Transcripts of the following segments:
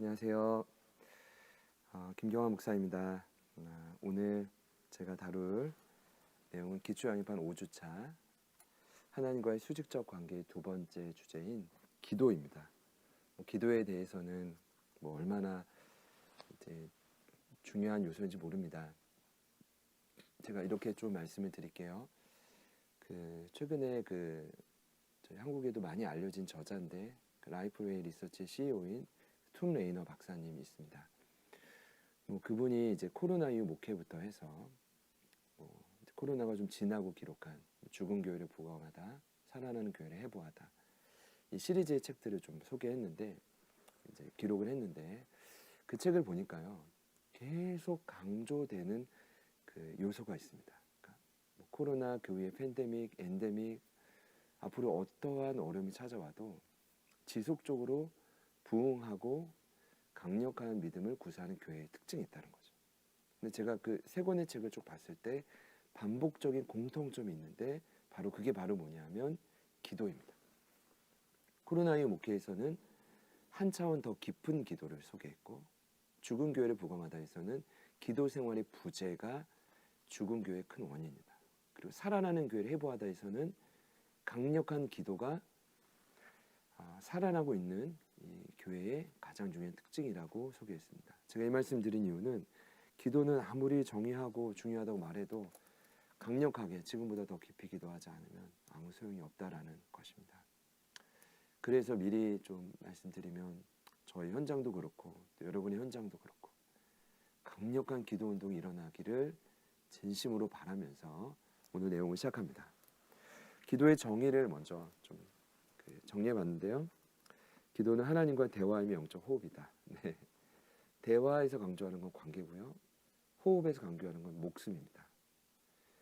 안녕하세요. 김경환 목사입니다. 오늘 제가 다룰 내용은 기초양립판 5주차 하나님과의 수직적 관계의 두 번째 주제인 기도입니다. 기도에 대해서는 얼마나 이제 중요한 요소인지 모릅니다. 제가 이렇게 좀 말씀을 드릴게요. 최근에 저희 한국에도 많이 알려진 저자인데 라이프웨이 리서치 CEO인 툼 레이너 박사님이 있습니다. 그분이 이제 코로나 이후 목회부터 해서 코로나가 좀 지나고 기록한 죽은 교회를 부검하다, 살아나는 교회를 해부하다 이 시리즈의 책들을 좀 소개했는데 이제 기록을 했는데 그 책을 보니까요 계속 강조되는 그 요소가 있습니다. 그러니까 코로나, 교회, 팬데믹, 엔데믹 앞으로 어떠한 어려움이 찾아와도 지속적으로 부흥하고 강력한 믿음을 구사하는 교회의 특징이 있다는 거죠. 근데 제가 그 세 권의 책을 쭉 봤을 때 반복적인 공통점이 있는데 그게 바로 뭐냐면 기도입니다. 코로나 이후 목회에서는 한 차원 더 깊은 기도를 소개했고 죽은 교회를 부검하다에서는 기도 생활의 부재가 죽은 교회의 큰 원인이다. 그리고 살아나는 교회를 해부하다에서는 강력한 기도가 살아나고 있는 이 교회의 가장 중요한 특징이라고 소개했습니다. 제가 이 말씀 드린 이유는 기도는 아무리 정의하고 중요하다고 말해도 강력하게 지금보다 더 깊이 기도하지 않으면 아무 소용이 없다라는 것입니다. 그래서 미리 좀 말씀드리면 저희 현장도 그렇고 또 여러분의 현장도 그렇고 강력한 기도 운동이 일어나기를 진심으로 바라면서 오늘 내용을 시작합니다. 기도의 정의를 먼저 좀 정리해봤는데요. 기도는 하나님과의 대화이며 영적 호흡이다. 네. 대화에서 강조하는 건 관계고요. 호흡에서 강조하는 건 목숨입니다.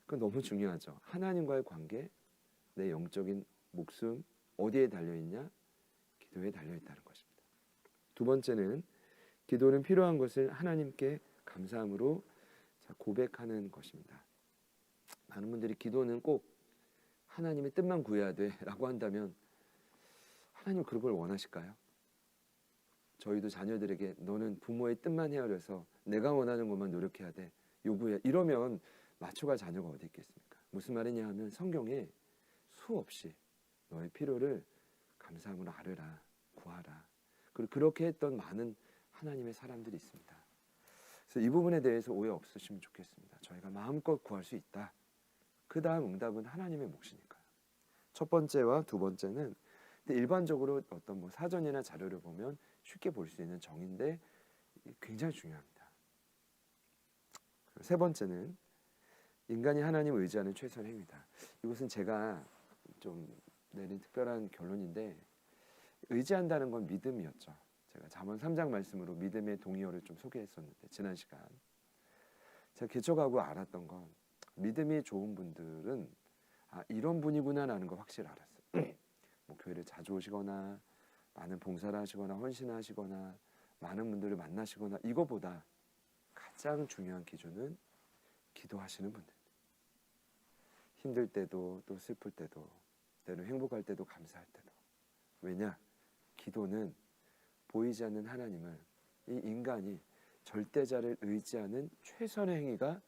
그건 너무 중요하죠. 하나님과의 관계, 내 영적인 목숨 어디에 달려있냐? 기도에 달려있다는 것입니다. 두 번째는 기도는 필요한 것을 하나님께 감사함으로 고백하는 것입니다. 많은 분들이 기도는 꼭 하나님의 뜻만 구해야 돼 라고 한다면 하나님 그런 걸 원하실까요? 저희도 자녀들에게 너는 부모의 뜻만 헤아려서 내가 원하는 것만 노력해야 돼 요구해 이러면 맞춰갈 자녀가 어디 있겠습니까? 무슨 말이냐 하면 성경에 수없이 너의 필요를 감사함으로 아뢰라 구하라 그리고 그렇게 했던 많은 하나님의 사람들이 있습니다. 그래서 이 부분에 대해서 오해 없으시면 좋겠습니다. 저희가 마음껏 구할 수 있다. 그 다음 응답은 하나님의 몫이니까요. 첫 번째와 두 번째는 일반적으로 어떤 사전이나 자료를 보면 쉽게 볼 수 있는 정의인데 굉장히 중요합니다. 세 번째는 인간이 하나님을 의지하는 최선의 행위다. 이것은 제가 좀 내린 특별한 결론인데 의지한다는 건 믿음이었죠. 제가 잠언 3장 말씀으로 믿음의 동의어를 좀 소개했었는데 지난 시간 제가 개척하고 알았던 건 믿음이 좋은 분들은 이런 분이구나라는 거 확실히 알았어요. 교회를 자주 오시거나 많은 봉사를 하시거나 헌신하시거나 많은 분들을 만나시거나 이거보다 가장 중요한 기준은 기도하시는 분들. 힘들 때도 또 슬플 때도 때로는 행복할 때도 감사할 때도. 왜냐? 기도는 보이지 않는 하나님을 이 인간이 절대자를 의지하는 최선의 행위가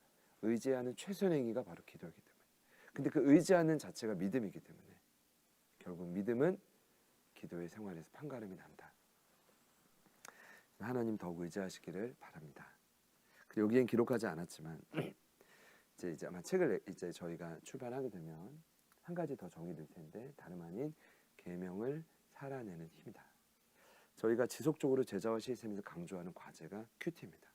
바로 기도이기 때문에. 근데 그 의지하는 자체가 믿음이기 때문에 결국 믿음은 기도의 생활에서 판가름이 난다. 하나님 더욱 의지하시기를 바랍니다. 여기엔 기록하지 않았지만 이제 아마 책을 이제 저희가 출판하게 되면 한 가지 더 정의될 텐데 다름 아닌 계명을 살아내는 힘이다. 저희가 지속적으로 제자와 시스템에서 강조하는 과제가 큐티입니다.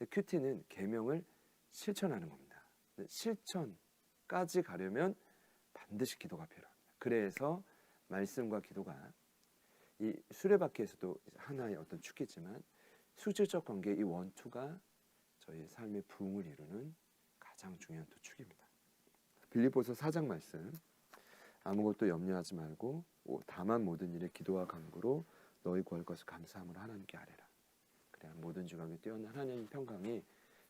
큐티는 계명을 실천하는 겁니다. 실천까지 가려면 반드시 기도가 필요합니다. 그래서 말씀과 기도가 이 수레바퀴에서도 하나의 어떤 축이지만 수질적 관계의 이 원투가 저희 삶의 부흥을 이루는 가장 중요한 또 축입니다. 빌립보서 4장 말씀 아무것도 염려하지 말고 다만 모든 일에 기도와 간구로 너희 구할 것을 감사함으로 하나님께 아뢰라. 그래야 모든 지각에 뛰어난 하나님 평강이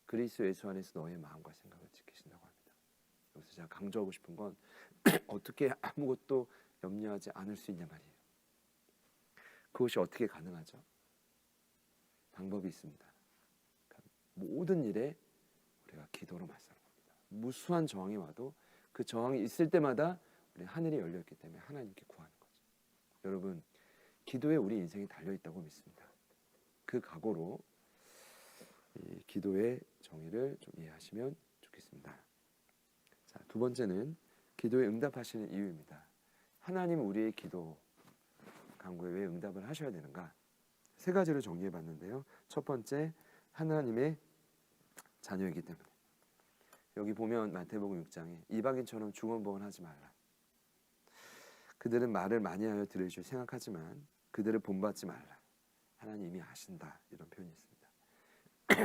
그리스도 예수 안에서 너의 마음과 생각을 지키신다고 합니다. 여기서 제가 강조하고 싶은 건 어떻게 아무것도 염려하지 않을 수 있냐 말이에요. 그것이 어떻게 가능하죠? 방법이 있습니다. 그러니까 모든 일에 우리가 기도로 맞서는 겁니다. 무수한 저항이 와도 그 저항이 있을 때마다 우리 하늘이 열려 있기 때문에 하나님께 구하는 거죠. 여러분, 기도에 우리 인생이 달려 있다고 믿습니다. 그 각오로 이 기도의 정의를 좀 이해하시면 좋겠습니다. 자, 두 번째는 기도에 응답하시는 이유입니다. 하나님은 우리의 기도 간구에 왜 응답을 하셔야 되는가? 세 가지로 정리해 봤는데요. 첫 번째, 하나님의 자녀이기 때문에. 여기 보면 마태복음 6장에 이방인처럼 중언부언하지 말라. 그들은 말을 많이 하여 들을 줄 생각하지만 그들을 본받지 말라. 하나님 이미 아신다. 이런 표현이 있습니다.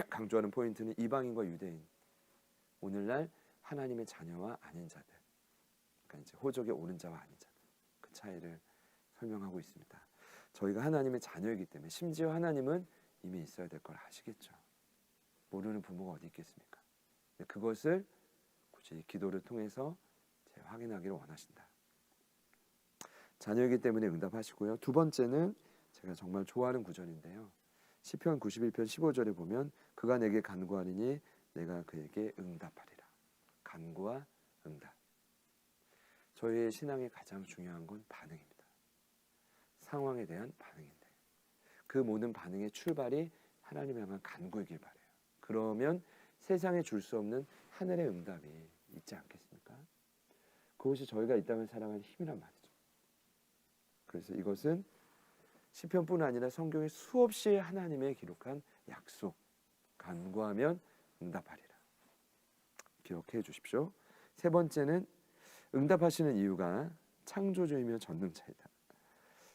강조하는 포인트는 이방인과 유대인, 오늘날 하나님의 자녀와 아닌 자들, 그러니까 이제 호적에 오른 자와 아닌 자들, 그 차이를 설명하고 있습니다. 저희가 하나님의 자녀이기 때문에, 심지어 하나님은 이미 있어야 될 걸 아시겠죠. 모르는 부모가 어디 있겠습니까? 그것을 굳이 기도를 통해서 확인하기를 원하신다. 자녀이기 때문에 응답하시고요. 두 번째는 제가 정말 좋아하는 구절인데요. 시편 91편 15절에 보면 그가 내게 간구하리니 내가 그에게 응답하리라. 간구와 응답. 저희의 신앙의 가장 중요한 건 반응입니다. 상황에 대한 반응인데 그 모든 반응의 출발이 하나님 향한 간구이길 바라요. 그러면 세상에 줄 수 없는 하늘의 응답이 있지 않겠습니까? 그것이 저희가 이 땅을 살아가는 힘이란 말이죠. 그래서 이것은 시편뿐 아니라 성경에 수없이 하나님의 기록한 약속, 간구하면 응답하리라. 기억해 주십시오. 세 번째는 응답하시는 이유가 창조주이며 전능자이다.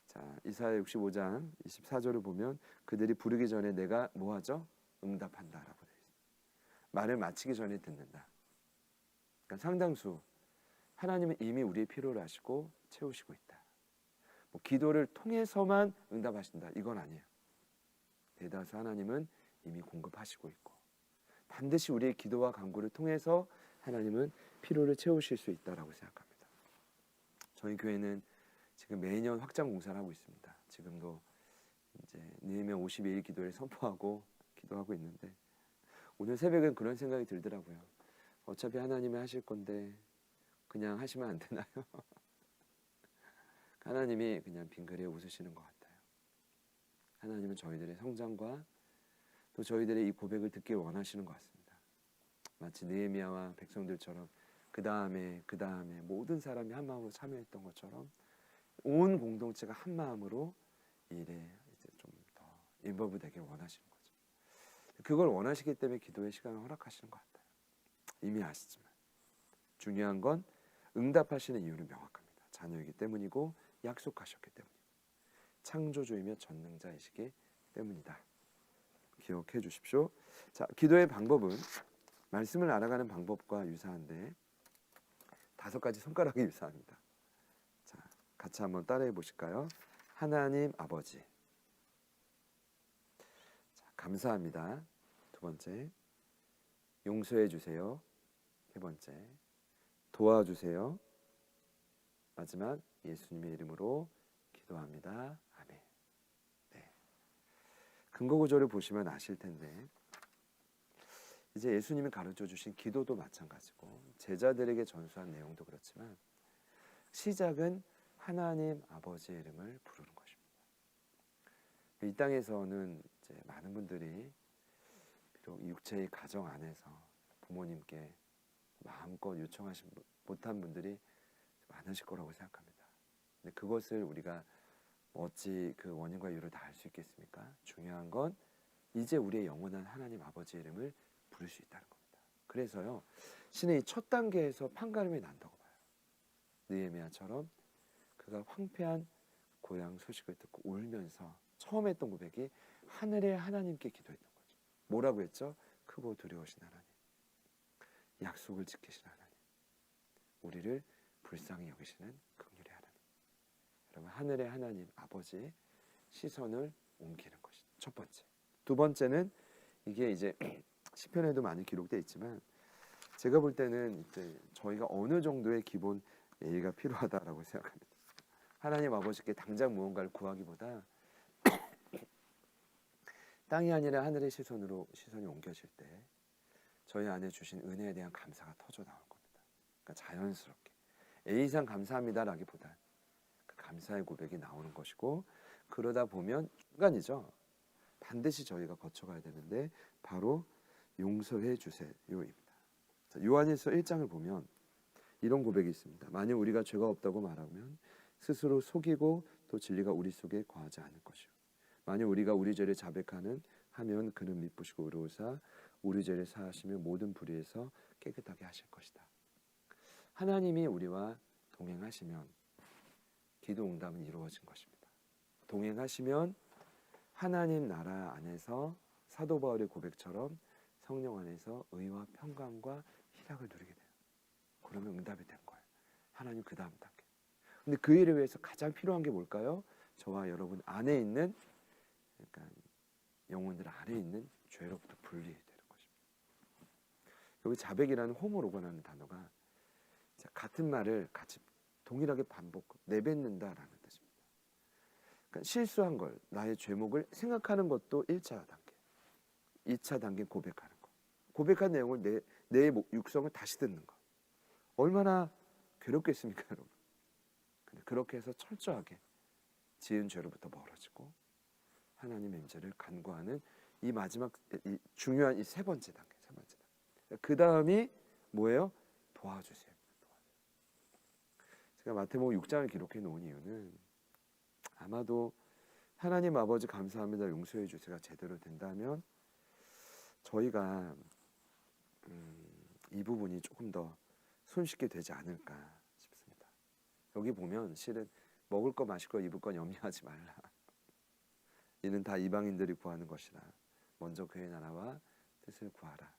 자, 이사야 65장 24절을 보면 그들이 부르기 전에 내가 뭐하죠? 응답한다라고 되어 있습니다. 말을 마치기 전에 듣는다. 그러니까 상당수 하나님은 이미 우리의 필요를 아시고 채우시고 있다. 기도를 통해서만 응답하신다, 이건 아니에요. 대다수 하나님은 이미 공급하시고 있고 반드시 우리의 기도와 간구를 통해서 하나님은 필요를 채우실 수 있다라고 생각합니다. 저희 교회는 지금 매년 확장 공사를 하고 있습니다. 지금도 이제 느헤미야 52일 기도를 선포하고 기도하고 있는데 오늘 새벽엔 그런 생각이 들더라고요. 어차피 하나님이 하실 건데 그냥 하시면 안 되나요? 하나님이 그냥 빙그레 웃으시는 것 같아요. 하나님은 저희들의 성장과 또 저희들의 이 고백을 듣길 원하시는 것 같습니다. 마치 느헤미야와 백성들처럼 그 다음에 모든 사람이 한 마음으로 참여했던 것처럼 온 공동체가 한 마음으로 이 일에 이제 좀 더 인volve 되길 원하시는 거죠. 그걸 원하시기 때문에 기도의 시간을 허락하시는 것 같아요. 이미 아시지만 중요한 건 응답하시는 이유는 명확합니다. 자녀이기 때문이고 약속하셨기 때문이고 창조주이며 전능자이시기 때문이다. 기억해 주십시오. 자, 기도의 방법은 말씀을 알아가는 방법과 유사한데 5가지 손가락이 유사합니다. 자, 같이 한번 따라해 보실까요? 하나님 아버지. 자, 감사합니다. 두 번째, 용서해 주세요. 세 번째, 도와주세요. 마지막, 예수님의 이름으로 기도합니다. 아멘. 네. 근거 구절을 보시면 아실 텐데 이제 예수님이 가르쳐 주신 기도도 마찬가지고 제자들에게 전수한 내용도 그렇지만 시작은 하나님 아버지의 이름을 부르는 것입니다. 이 땅에서는 이제 많은 분들이 비록 육체의 가정 안에서 부모님께 마음껏 요청하지 못한 분들이 많으실 거라고 생각합니다. 근데 그것을 우리가 어찌 그 원인과 이유를 다 알 수 있겠습니까? 중요한 건 이제 우리의 영원한 하나님 아버지의 이름을 부를 수 있다는 겁니다. 그래서요, 신의 첫 단계에서 판가름이 난다고 봐요. 느헤미야처럼 그가 황폐한 고향 소식을 듣고 울면서 처음 했던 고백이 하늘의 하나님께 기도했던 거죠. 뭐라고 했죠? 크고 두려우신 하나님, 약속을 지키신 하나님, 우리를 불쌍히 여기시는 긍휼의 하나님. 여러분, 하늘의 하나님 아버지의 시선을 옮기는 것이 첫 번째. 두 번째는 이게 이제 시편에도 많이 기록되어 있지만 제가 볼 때는 이제 저희가 어느 정도의 기본 예의가 필요하다라고 생각합니다. 하나님 아버지께 당장 무언가를 구하기보다 땅이 아니라 하늘의 시선이 옮겨질 때 저희 안에 주신 은혜에 대한 감사가 터져 나올 겁니다. 그러니까 자연스럽게 A상 감사합니다라기보단 그 감사의 고백이 나오는 것이고, 그러다 보면 순간이죠. 반드시 저희가 거쳐가야 되는데 바로 용서해 주세요입니다. 요한일서 1장을 보면 이런 고백이 있습니다. 만일 우리가 죄가 없다고 말하면 스스로 속이고 또 진리가 우리 속에 거하지 않을 것이요. 만일 우리가 우리 죄를 자백하면 그는 미쁘시고 의로우사 우리 죄를 사하시며 모든 불의에서 깨끗하게 하실 것이다. 하나님이 우리와 동행하시면 기도 응답은 이루어진 것입니다. 동행하시면 하나님 나라 안에서 사도 바울의 고백처럼 성령 안에서 의와 평강과 희락을 누리게 돼요. 그러면 응답이 된 거예요. 하나님 그 다음 단계. 근데 그 일을 위해서 가장 필요한 게 뭘까요? 저와 여러분 안에 있는, 그러니까 영혼들 안에 있는 죄로부터 분리되는 것입니다. 여기 자백이라는 호모로고라는 단어가 같은 말을 같이 동일하게 반복, 내뱉는다라는 뜻입니다. 그러니까 실수한 걸, 나의 죄목을 생각하는 것도 1차 단계, 2차 단계는 고백하는 거. 고백한 내용을 내 육성을 다시 듣는 거. 얼마나 괴롭겠습니까, 여러분? 근데 그렇게 해서 철저하게 지은 죄로부터 멀어지고 하나님의 임재를 간구하는 이 마지막, 이 중요한 이 세 번째 단계. 그 다음이 뭐예요? 도와주세요. 제가 마태복음 6장을 기록해 놓은 이유는 아마도 하나님 아버지 감사합니다, 용서해 주세요가 제대로 된다면 저희가 이 부분이 조금 더 손쉽게 되지 않을까 싶습니다. 여기 보면 실은 먹을 거 마실 거 입을 거 염려하지 말라. 이는 다 이방인들이 구하는 것이라. 먼저 그의 나라와 뜻을 구하라.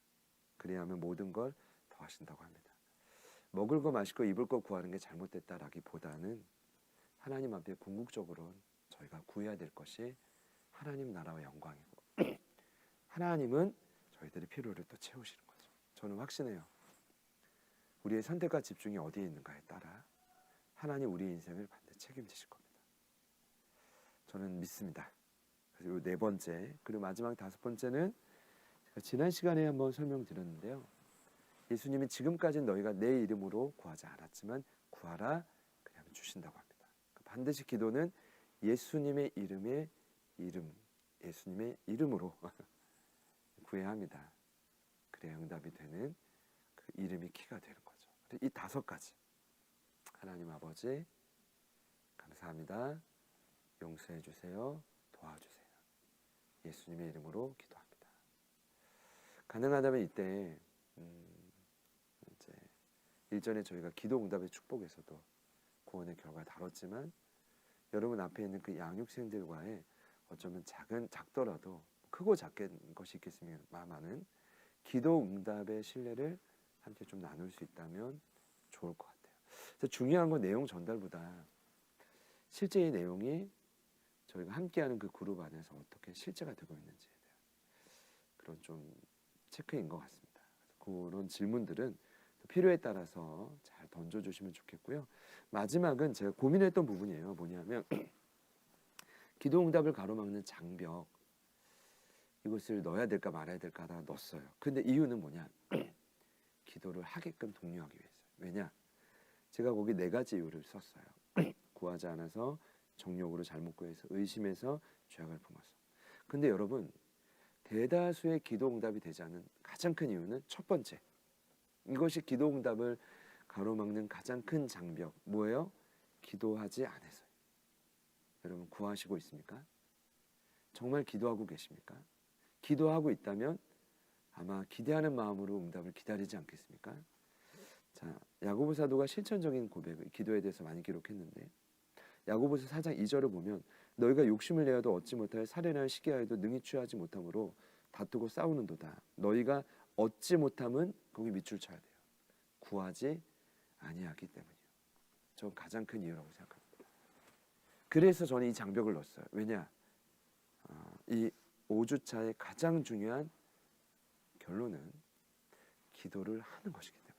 그리하면 모든 걸 더하신다고 합니다. 먹을 거 마실 거 입을 거 구하는 게 잘못됐다라기보다는 하나님 앞에 궁극적으로 저희가 구해야 될 것이 하나님 나라와 영광이고 하나님은 저희들의 필요를 또 채우시는 거죠. 저는 확신해요. 우리의 선택과 집중이 어디에 있는가에 따라 하나님 우리 인생을 반드시 책임지실 겁니다. 저는 믿습니다. 그리고 네 번째, 그리고 마지막 다섯 번째는 제가 지난 시간에 한번 설명드렸는데요. 예수님이 지금까지는 너희가 내 이름으로 구하지 않았지만 구하라 그러면 주신다고 합니다. 반드시 기도는 예수님의 예수님의 이름으로 구해야 합니다. 그래야 응답이 되는 그 이름이 키가 되는 거죠. 이 다섯 가지, 하나님 아버지 감사합니다, 용서해 주세요, 도와주세요, 예수님의 이름으로 기도합니다. 가능하다면 이때 이제 일전에 저희가 기도 응답의 축복에서도 구원의 결과를 다뤘지만 여러분 앞에 있는 그 양육생들과의 어쩌면 작더라도 크고 작은 것이 있겠습니다만은 기도 응답의 신뢰를 함께 좀 나눌 수 있다면 좋을 것 같아요. 그래서 중요한 건 내용 전달보다 실제 이 내용이 저희가 함께하는 그 그룹 안에서 어떻게 실제가 되고 있는지에 대한 그런 좀 체크인 것 같습니다. 그런 질문들은 필요에 따라서 잘 던져주시면 좋겠고요. 마지막은 제가 고민했던 부분이에요. 뭐냐면 기도 응답을 가로막는 장벽, 이것을 넣어야 될까 말아야 될까 하다가 넣었어요. 근데 이유는 뭐냐? 기도를 하게끔 독려하기 위해서. 왜냐? 제가 거기 네 가지 이유를 썼어요. 구하지 않아서, 정욕으로 잘못 구해서, 의심해서, 죄악을 품어서. 근데 여러분, 대다수의 기도 응답이 되지 않는 가장 큰 이유는 첫 번째, 이것이 기도 응답을 가로막는 가장 큰 장벽, 뭐예요? 기도하지 않아서요. 여러분 구하시고 있습니까? 정말 기도하고 계십니까? 기도하고 있다면 아마 기대하는 마음으로 응답을 기다리지 않겠습니까? 자, 야고보 사도가 실천적인 고백을 기도에 대해서 많이 기록했는데 야고보서 4장 2절을 보면 너희가 욕심을 내어도 얻지 못하여 살인하여 시기하여도 능히 취하지 못함으로 다투고 싸우는도다. 너희가 얻지 못함은 거기 밑줄 쳐야 돼요. 구하지 아니하기 때문이요. 전 가장 큰 이유라고 생각합니다. 그래서 저는 이 장벽을 넣었어요. 왜냐? 이 5주차의 가장 중요한 결론은 기도를 하는 것이기 때문에,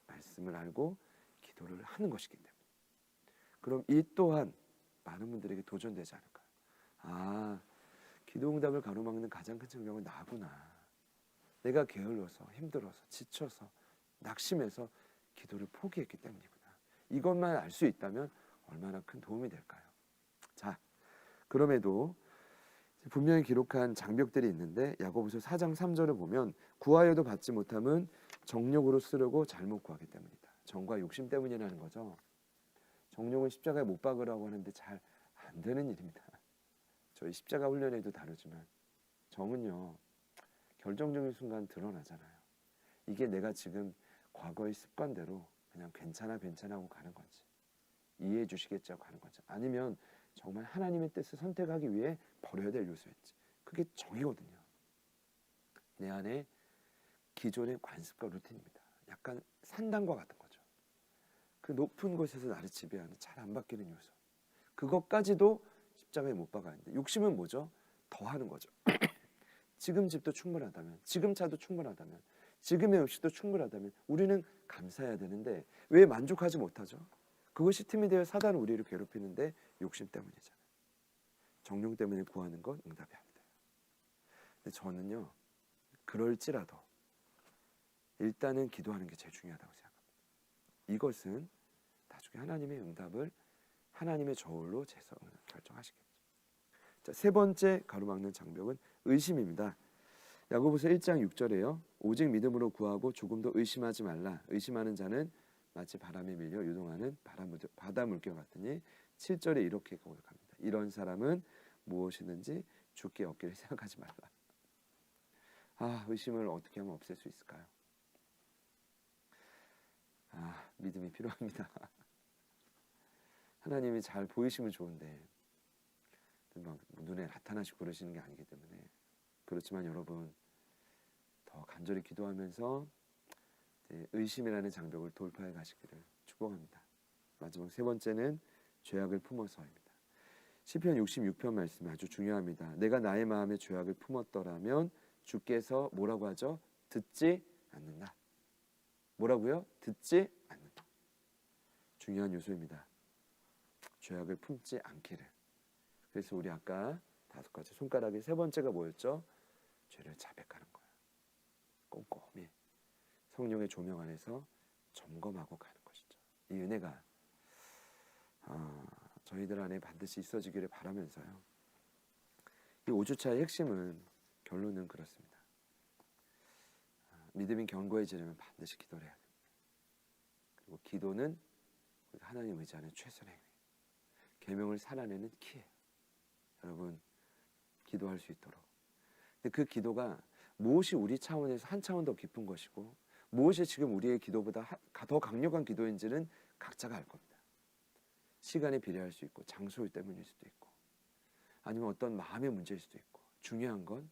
말씀을 알고 기도를 하는 것이기 때문에. 그럼 이 또한 많은 분들에게 도전되지 않을까요? 기도 응답을 가로막는 가장 큰 장벽은 나구나. 내가 게을러서 힘들어서 지쳐서 낙심해서 기도를 포기했기 때문이구나. 이것만 알 수 있다면 얼마나 큰 도움이 될까요? 자, 그럼에도 분명히 기록한 장벽들이 있는데 야고보서 4장 3절을 보면 구하여도 받지 못함은 정욕으로 쓰려고 잘못 구하기 때문이다. 정과 욕심 때문이라는 거죠. 정욕은 십자가에 못 박으라고 하는데 잘 안 되는 일입니다. 저희 십자가 훈련에도 다루지만 정은요, 결정적인 순간 드러나잖아요. 이게 내가 지금 과거의 습관대로 그냥 괜찮아 하고 가는 건지, 이해해 주시겠지 하고 가는 건지, 아니면 정말 하나님의 뜻을 선택하기 위해 버려야 될 요소였지. 그게 정이거든요. 내 안에 기존의 관습과 루틴입니다. 약간 산단과 같은 거죠. 그 높은 곳에서 나를 지배하는 잘 안 바뀌는 요소, 그것까지도 십자가에 못 박았는데, 욕심은 뭐죠? 더 하는 거죠. 지금 집도 충분하다면, 지금 차도 충분하다면, 지금의 음식도 충분하다면 우리는 감사해야 되는데 왜 만족하지 못하죠? 그것이 틈이 되어 사단은 우리를 괴롭히는데 욕심 때문이잖아요. 정욕 때문에 구하는 건 응답이 안 돼요. 근데 저는요, 그럴지라도 일단은 기도하는 게 제일 중요하다고 생각합니다. 이것은 나중에 하나님의 응답을 하나님의 저울로 재서 결정하시겠죠. 자, 세 번째 가로막는 장벽은 의심입니다. 야고보서 1장 6절에요. 오직 믿음으로 구하고 조금도 의심하지 말라. 의심하는 자는 마치 바람에 밀려 유동하는 바다 물결 같으니 7절에 이렇게 고백합니다. 이런 사람은 무엇이든지 주께 얻기를 생각하지 말라. 의심을 어떻게 하면 없앨 수 있을까요? 믿음이 필요합니다. 하나님이 잘 보이시면 좋은데 막 눈에 나타나시고 그러시는 게 아니기 때문에. 그렇지만 여러분, 더 간절히 기도하면서 의심이라는 장벽을 돌파해 가시기를 축복합니다. 마지막 세 번째는 죄악을 품어서입니다. 시편 66편 말씀이 아주 중요합니다. 내가 나의 마음에 죄악을 품었더라면 주께서 뭐라고 하죠? 듣지 않는다. 뭐라고요? 듣지 않는다. 중요한 요소입니다. 죄악을 품지 않기를. 그래서 우리 아까 5가지 손가락의 세 번째가 뭐였죠? 죄를 자백하는 거예요. 꼼꼼히 성령의 조명 안에서 점검하고 가는 것이죠. 이 은혜가 저희들 안에 반드시 있어지기를 바라면서요. 이 5주차의 핵심은, 결론은 그렇습니다. 믿음이 견고해지려면 반드시 기도를 해야 됩니다. 그리고 기도는 하나님 의지하는 최선의 행위, 계명을 살아내는 키예요. 여러분, 기도할 수 있도록. 근데 그 기도가 무엇이 우리 차원에서 한 차원 더 깊은 것이고 무엇이 지금 우리의 기도보다 더 강력한 기도인지는 각자가 알 겁니다. 시간에 비례할 수 있고 장소 때문일 수도 있고 아니면 어떤 마음의 문제일 수도 있고, 중요한 건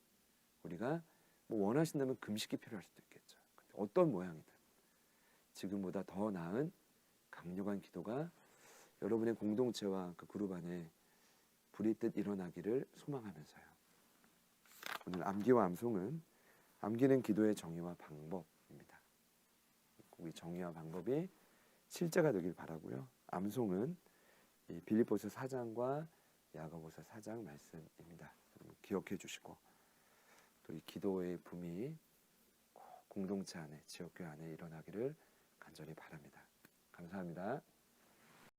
우리가 원하신다면 금식이 필요할 수도 있겠죠. 어떤 모양이든 지금보다 더 나은 강력한 기도가 여러분의 공동체와 그 그룹 안에 불이 뜻 일어나기를 소망하면서요. 오늘 암기와 암송은 암기는 기도의 정의와 방법입니다. 이 정의와 방법이 실제가 되길 바라고요. 암송은 이 빌립보서 4장과 야고보서 4장 말씀입니다. 기억해 주시고 또 이 기도의 붐이 공동체 안에, 지역교회 안에 일어나기를 간절히 바랍니다. 감사합니다.